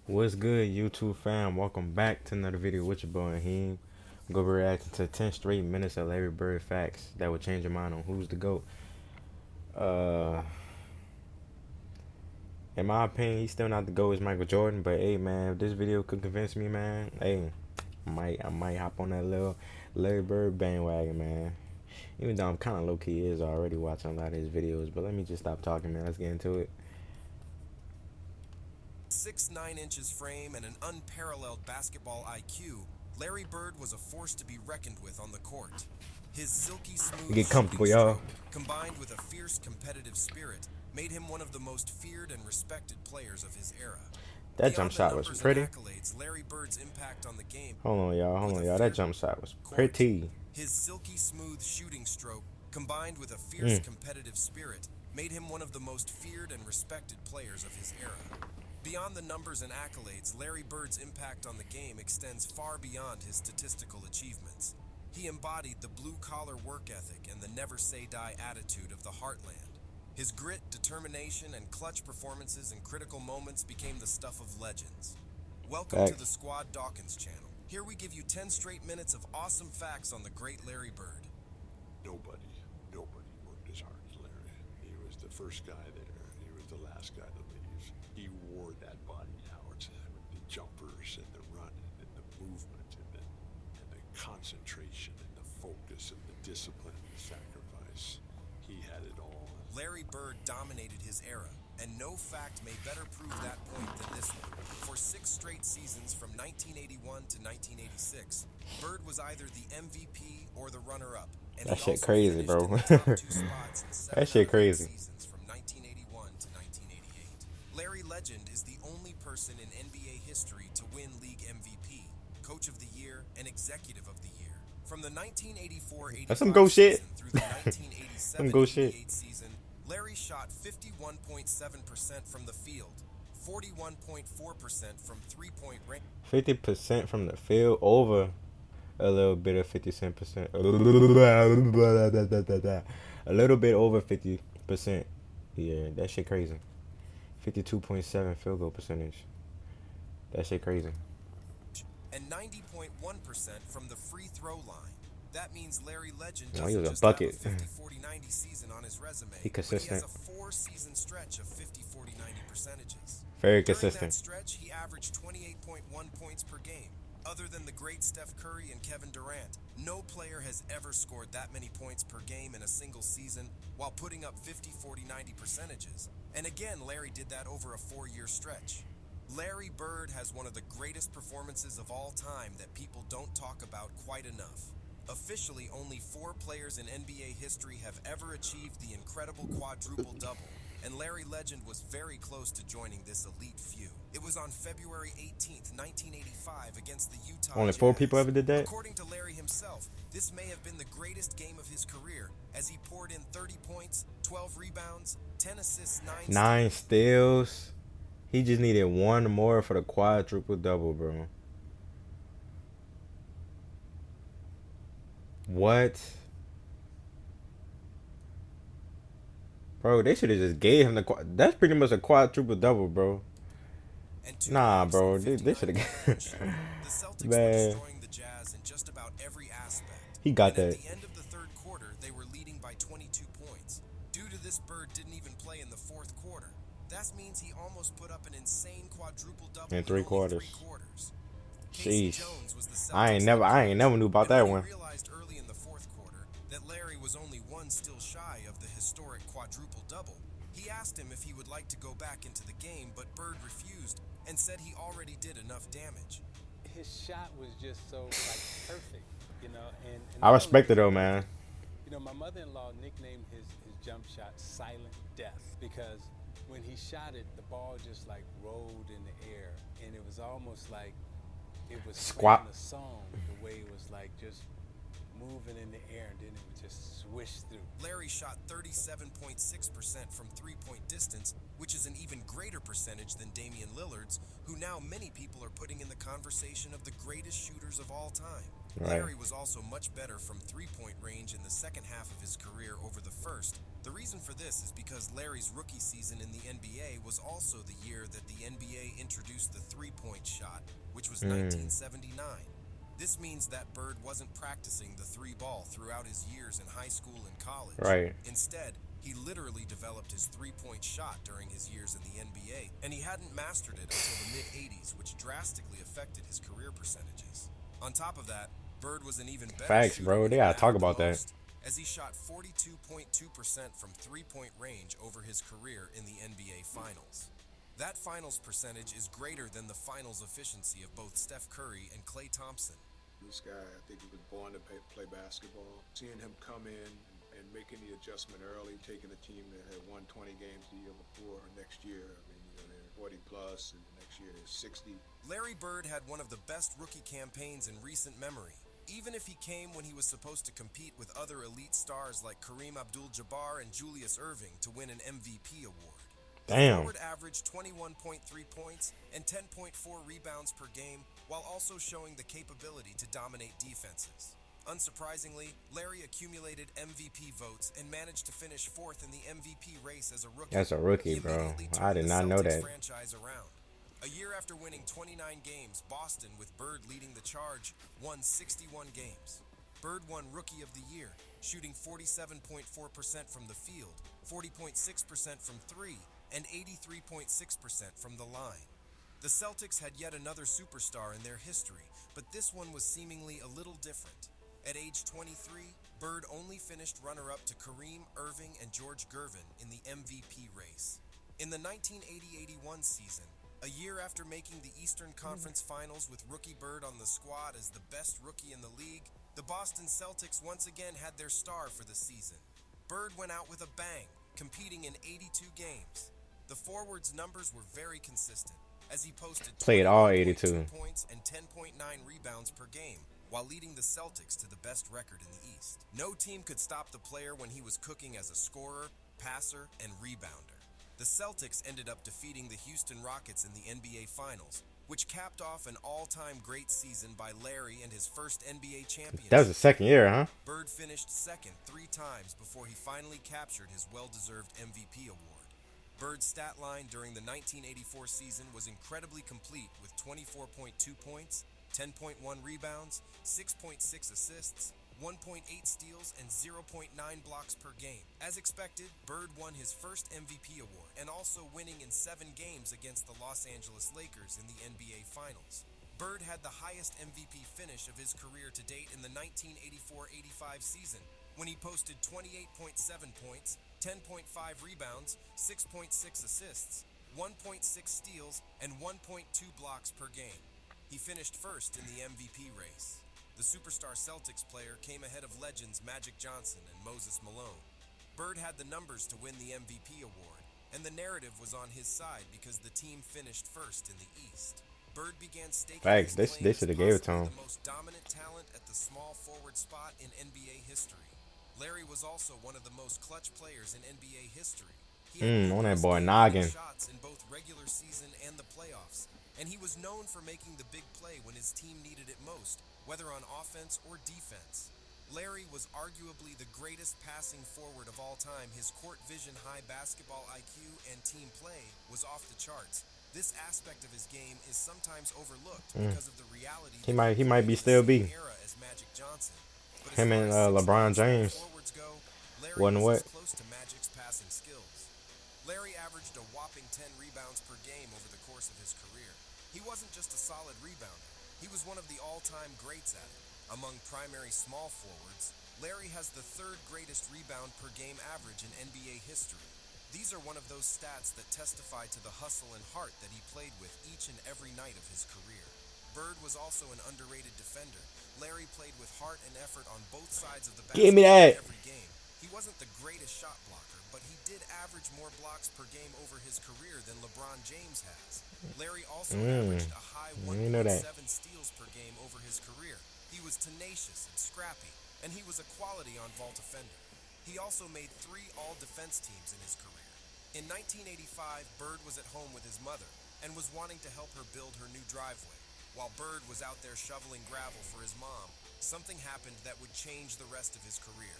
What's good, YouTube fam? Welcome back to another video with your boy Hakeem. I'm gonna be reacting to 10 straight minutes of Larry Bird facts that will change your mind on who's the GOAT. Uh, in my opinion, he's still not the GOAT as Michael Jordan, but hey man, if this video could convince me, man, hey, I might hop on that little Larry Bird bandwagon, man. Even though I'm kind of low key is already watching a lot of his videos, but let me just stop talking, man. Let's get into it. 6'9" frame and an unparalleled basketball IQ, Larry Bird was a force to be reckoned with on the court. His silky smooth Get shooting comfortable, y'all. stroke, combined with a fierce competitive spirit, made him one of the most feared and respected players of his era. That jump Beyond the shot was numbers and pretty. accolades, Larry Bird's impact on the game Hold on, y'all. with a That fierce jump shot was court. pretty. His silky smooth shooting stroke, combined with a fierce Mm. competitive spirit, made him one of the most feared and respected players of his era. Beyond the numbers and accolades, Larry Bird's impact on the game extends far beyond his statistical achievements. He embodied the blue-collar work ethic and the never-say-die attitude of the heartland. His grit, determination, and clutch performances in critical moments became the stuff of legends. Welcome to the Facts. Squad Dawkins channel. Here we give you 10 straight minutes of awesome facts on the great Larry Bird. Nobody worked as hard as Larry. He was the first guy there. He was the last guy to leave. He wore that body out with the jumpers and the running and the movement and the concentration and the focus and the discipline and the sacrifice. He had it all. Larry Bird dominated his era, and no fact may better prove that point than this one. For 6 straight seasons from 1981 to 1986, Bird was either the MVP or the runner-up. And That he shit also crazy, finished bro. in the top 2 spots in 7 That out shit of 8 crazy. seasons from 1981 to 1988. Larry Legend is the only person in NBA history to win league MVP, Coach of the Year, and Executive of the Year. From the That's some 1984-85 go shit. season through the Some go shit. 1987-88 season, Larry shot 51.7% from the field, 41.4% from three-point range. 50% from the field over a little bit of 50%. A little bit over 50%. Yeah, that shit crazy. 52.7 field goal percentage. That shit crazy. And 90.1% from the free throw line. That means Larry Legend No, he doesn't was a just have a bucket. 50-40-90 season on his resume, He but he has consistent. a 4-season stretch of 50-40-90 percentages. Very During that consistent. stretch, he averaged 28.1 points per game. Other than the great Steph Curry and Kevin Durant, no player has ever scored that many points per game in a single season while putting up 50-40-90 percentages. And again, Larry did that over a 4-year stretch. Larry Bird has one of the greatest performances of all time that people don't talk about quite enough. Officially, only 4 players in NBA history have ever achieved the incredible quadruple-double, and Larry Legend was very close to joining this elite few. It was on February 18th, 1985 against the Utah Only Jazz. 4 people ever did that? According to Larry himself, this may have been the greatest game of his career as he poured in 30 points, 12 rebounds, 10 assists, 9 steals. He just needed 1 more for the quadruple double, bro. What? Bro, they should have just gave him the that's pretty much a quadruple double, bro. and 2 Nah, blocks bro. and They 59 should have. three-point shooting. The Celtics were Man, destroying the Jazz in just about every aspect. he got And at that. the end of the third quarter, they were leading by 22 points. Due to this, Bird didn't even play in the fourth quarter. That means he almost put up an insane quadruple-double In in 3 only quarters. 3 quarters. Casey Sheesh. Jones was the Celtics I head ain't coach, never knew about and when that he one. realized early in the fourth quarter that Larry was only 1 steal shy of the historic quadruple-double, he asked him if he would like to go back into the game, but Bird refused and said he already did enough damage. His shot was just so like perfect, you know, and I not only respect it was it though, man. perfect, you know, my mother-in-law nicknamed his jump shot Silent Death because when he shot it, the ball just like rolled in the air, and it was almost like it was Squat. playing a song. The way it was like just moving in the air, and then it would just swish through. Larry shot 37.6% from three-point distance, which is an even greater percentage than Damian Lillard's, who now many people are putting in the conversation of the greatest shooters of all time. Right. Larry was also much better from three-point range in the second half of his career over the first. The reason for this is because Larry's rookie season in the NBA was also the year that the NBA introduced the three-point shot, which was 1979. This means that Bird wasn't practicing the three ball throughout his years in high school and college. Right. Instead, he literally developed his three-point shot during his years in the NBA, and he hadn't mastered it until the mid-'80s, which drastically affected his career percentages. On top of that, Bird was an even better Facts, shooter bro. when They he gotta mattered talk the about that. most, as he shot 42.2% from three-point range over his career in the NBA Finals. That finals percentage is greater than the finals efficiency of both Steph Curry and Klay Thompson. This guy, I think he was born to play basketball. Seeing him come in and making the adjustment early, taking a team that had won 20 games the year before, next year, I mean, they're 40 plus, and next year is 60. Larry Bird had one of the best rookie campaigns in recent memory, even if he came when he was supposed to compete with other elite stars like Kareem Abdul-Jabbar and Julius Erving to win an MVP award. Damn. Forward averaged 21.3 points and 10.4 rebounds per game, while also showing the capability to dominate defenses. Unsurprisingly, Larry accumulated MVP votes and managed to finish fourth in the MVP race as a rookie. That's a rookie, He bro. immediately I turned did the not know Celtics that. franchise around. A year after winning 29 games, Boston, with Bird leading the charge, won 61 games. Bird won Rookie of the Year, shooting 47.4% from the field, 40.6% from three, and 83.6% from the line. The Celtics had yet another superstar in their history, but this one was seemingly a little different. At age 23, Bird only finished runner-up to Kareem, Irving, and George Gervin in the MVP race. In the 1980-81 season, a year after making the Eastern Conference Finals with rookie Bird on the squad as the best rookie in the league, the Boston Celtics once again had their star for the season. Bird went out with a bang, competing in 82 games. The forward's numbers were very consistent, as he posted Played all 21.2 82. points and 10.9 rebounds per game, while leading the Celtics to the best record in the East. No team could stop the player when he was cooking as a scorer, passer, and rebounder. The Celtics ended up defeating the Houston Rockets in the NBA Finals, which capped off an all-time great season by Larry and his first NBA championship. That was the second year, huh? Bird finished second 3 times before he finally captured his well-deserved MVP award. Bird's stat line during the 1984 season was incredibly complete with 24.2 points, 10.1 rebounds, 6.6 assists, 1.8 steals, and 0.9 blocks per game. As expected, Bird won his first MVP award and also winning in 7 games against the Los Angeles Lakers in the NBA Finals. Bird had the highest MVP finish of his career to date in the 1984-85 season, when he posted 28.7 points, 10.5 rebounds, 6.6 assists, 1.6 steals, and 1.2 blocks per game. He finished first in the MVP race. The superstar Celtics player came ahead of legends Magic Johnson and Moses Malone. Bird had the numbers to win the MVP award, and the narrative was on his side because the team finished first in the East. Bird began staking Facts. his They claim as should have gave it to possibly him. the most dominant talent at the small forward spot in NBA history. Larry was also one of the most clutch players in NBA history. He had On that numerous boy game-winning noggin. shots in both regular season and the playoffs, and he was known for making the big play when his team needed it most, whether on offense or defense. Larry was arguably the greatest passing forward of all time. His court vision, high basketball IQ, and team play was off the charts. This aspect of his game is sometimes overlooked because of the reality He that might be played in still the be. same era as Magic Johnson. But as Him far and as LeBron 6'9" James forwards go, Larry wasn't was what? as close to Magic's passing skills. Larry averaged a whopping 10 rebounds per game over the course of his career. He wasn't just a solid rebounder. He was one of the all-time greats at it. Among primary small forwards, Larry has the 3rd greatest rebound per game average in NBA history. These are one of those stats that testify to the hustle and heart that he played with each and every night of his career. Bird was also an underrated defender. Larry played with heart and effort on both sides of the Give me basketball that. every game. He wasn't the greatest shot blocker, but he did average more blocks per game over his career than LeBron James has. Larry also averaged a high I didn't know that. 1.7 steals per game over his career. He was tenacious and scrappy, and he was a quality on-vault offender. He also made 3 all-defense teams in his career. In 1985, Bird was at home with his mother and was wanting to help her build her new driveway. While Bird was out there shoveling gravel for his mom, something happened that would change the rest of his career.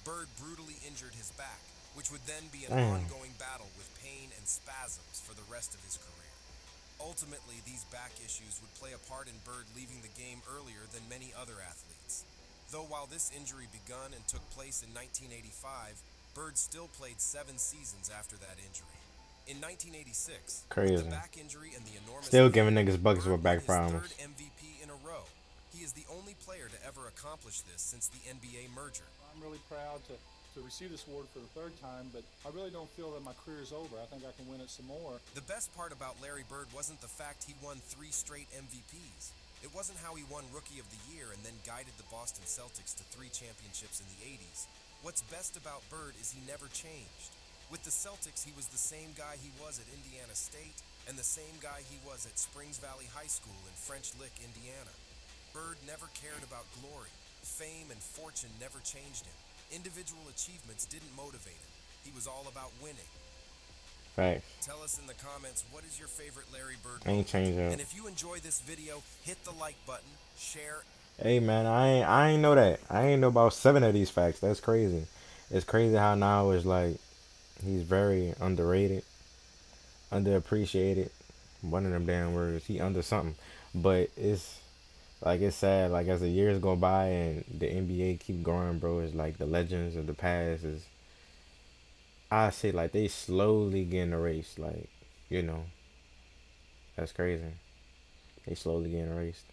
Bird brutally injured his back, which would then be an ongoing battle with pain and spasms for the rest of his career. Ultimately, these back issues would play a part in Bird leaving the game earlier than many other athletes. Though while this injury begun and took place in 1985, Bird still played 7 seasons after that injury. In 1986, with Crazy. the back injury and the enormous Still giving niggas buckets Bird with back won his problems. 3rd MVP in a row. He is the only player to ever accomplish this since the NBA merger. I'm really proud to receive this award for the 3rd time, but I really don't feel that my career is over. I think I can win it some more. The best part about Larry Bird wasn't the fact he won 3 straight MVPs. It wasn't how he won Rookie of the Year and then guided the Boston Celtics to 3 championships in the 80s. What's best about Bird is he never changed. With the Celtics, he was the same guy he was at Indiana State and the same guy he was at Springs Valley High School in French Lick, Indiana. Bird never cared about glory. Fame and fortune never changed him. Individual achievements didn't motivate him. He was all about winning. Facts. Tell us in the comments, what is your favorite Larry Bird Ain't moment? changed up. And if you enjoy this video, hit the like button, share. Hey man, I ain't know that. I ain't know about 7 of these facts. That's crazy. It's crazy how now it's like he's very underrated, underappreciated. One of them damn words. He under something. But it's like, it's sad. Like, as the years go by and the NBA keep growing, bro, it's like the legends of the past is, I say, like, they slowly getting erased. Like, you know, that's crazy. They slowly getting erased.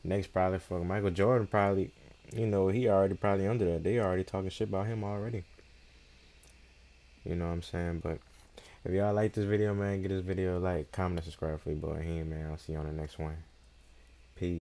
Next, probably for Michael Jordan, probably, you know, he already probably under that. They already talking shit about him already. You know what I'm saying? But if y'all like this video, man, give this video a like, comment, and subscribe for your boy He, man. I'll see you on the next one.